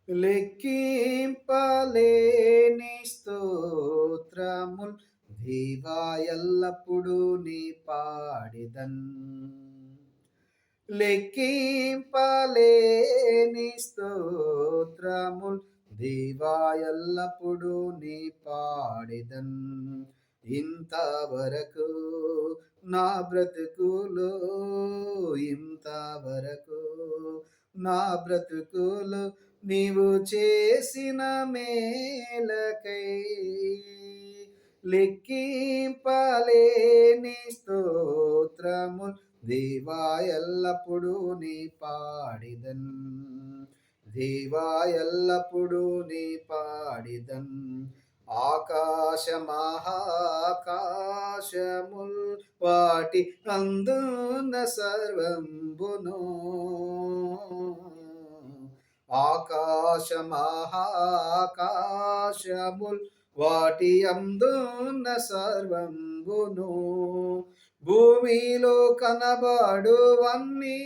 లెక్కింపలేని స్తోత్రముల్ దేవా ఎల్లప్పుడూ నీ పాడెదన్. లెక్కింపలేని స్తోత్రముల్ దేవా ఎల్లప్పుడూ నీ పాడెదన్. ఇంతవరకు నా బ్రతుకులో, ఇంతవరకు నా బ్రతుకులో నీవు చేసిన మేలకై లెక్కింపలేని స్తోత్రముల్ దేవా ఎల్లప్పుడూ నీ పాడెదన్. దేవా ఎల్లప్పుడూ నీ పాడెదన్. ఆకాశమహాకాశముల్ వాటి అందున్న సర్వంబును, ఆకాశమహాకాశముల్ వాటి అందున్న సర్వంబును, భూమిలో కనబడువన్నీ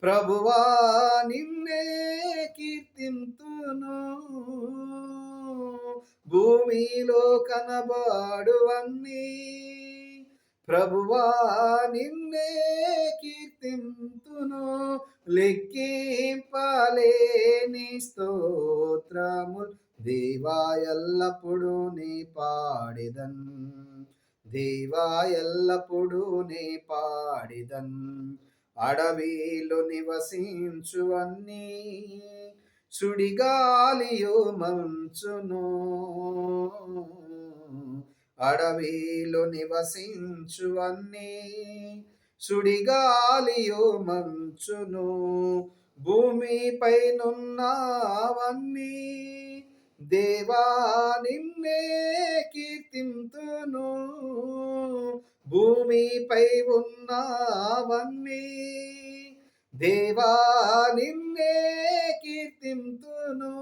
ప్రభువా నిన్నే కీర్తింతును. భూమిలో కనబడువన్నీ ప్రభువా నిన్నే కీర్తింతును. లెక్కింపలేని స్తోత్రముల్ దేవా ఎల్లప్పుడూ నీ పాడెదన్. దేవా ఎల్లప్పుడూ నీ పాడెదన్. అడవిలో నివసించు అన్నీ సుడిగాలియు మంచును, అడవిలో నివసించు అన్నీ సుడిగాలియు మంచును, భూమిపైనున్నవన్నీ దేవా నిన్నే కీర్తింతును. భూమిపై ఉన్నవన్నీ దేవా నిన్నే కీర్తింతును.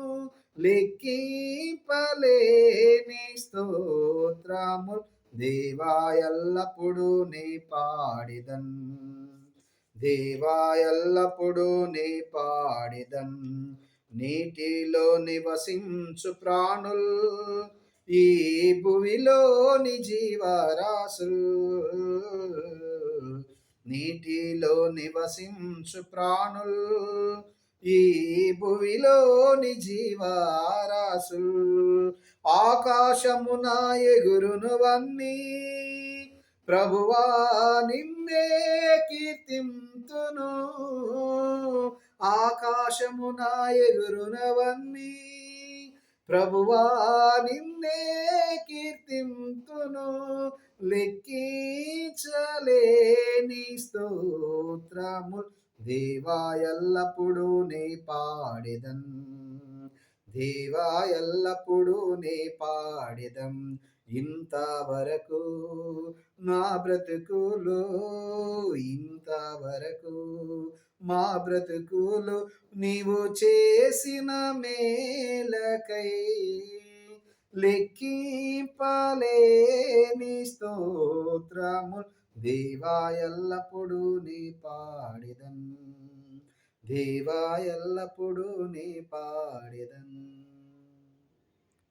లెక్కింపలేని స్తోత్రముల్ దేవా ఎల్లప్పుడూ నీ పాడెదన్. దేవా ఎల్లప్పుడూ నీ పాడెదన్. నీటిలో నివసించు ప్రాణుల్, ఈ భువిలోని జీవరాశుల్, నీటిలో నివసించు ప్రాణుల్, ఈ భువిలోని జీవరాశుల్, ఆకాశమున ఎగురునువన్నీ ప్రభువా నిన్నే కీర్తింతును. ఆకాశమున ఎగురునవన్నీ ప్రభువా నిన్నే కీర్తింతును. లెక్కించలేని స్తోత్రముల్ దేవా ఎల్లప్పుడూ నీ పాడెదన్. దేవా ఎల్లప్పుడూ నీ పాడెదన్. ఇంతవరకు నా బ్రతుకులో, ఇంతవరకు మా బ్రతుకులో నీవు చేసిన మేలకై లెక్కింపలేని స్తోత్రముల్ దేవా ఎల్లప్పుడూ నీ పాడెదన్. దేవా ఎల్లప్పుడూ నీ పాడెదన్.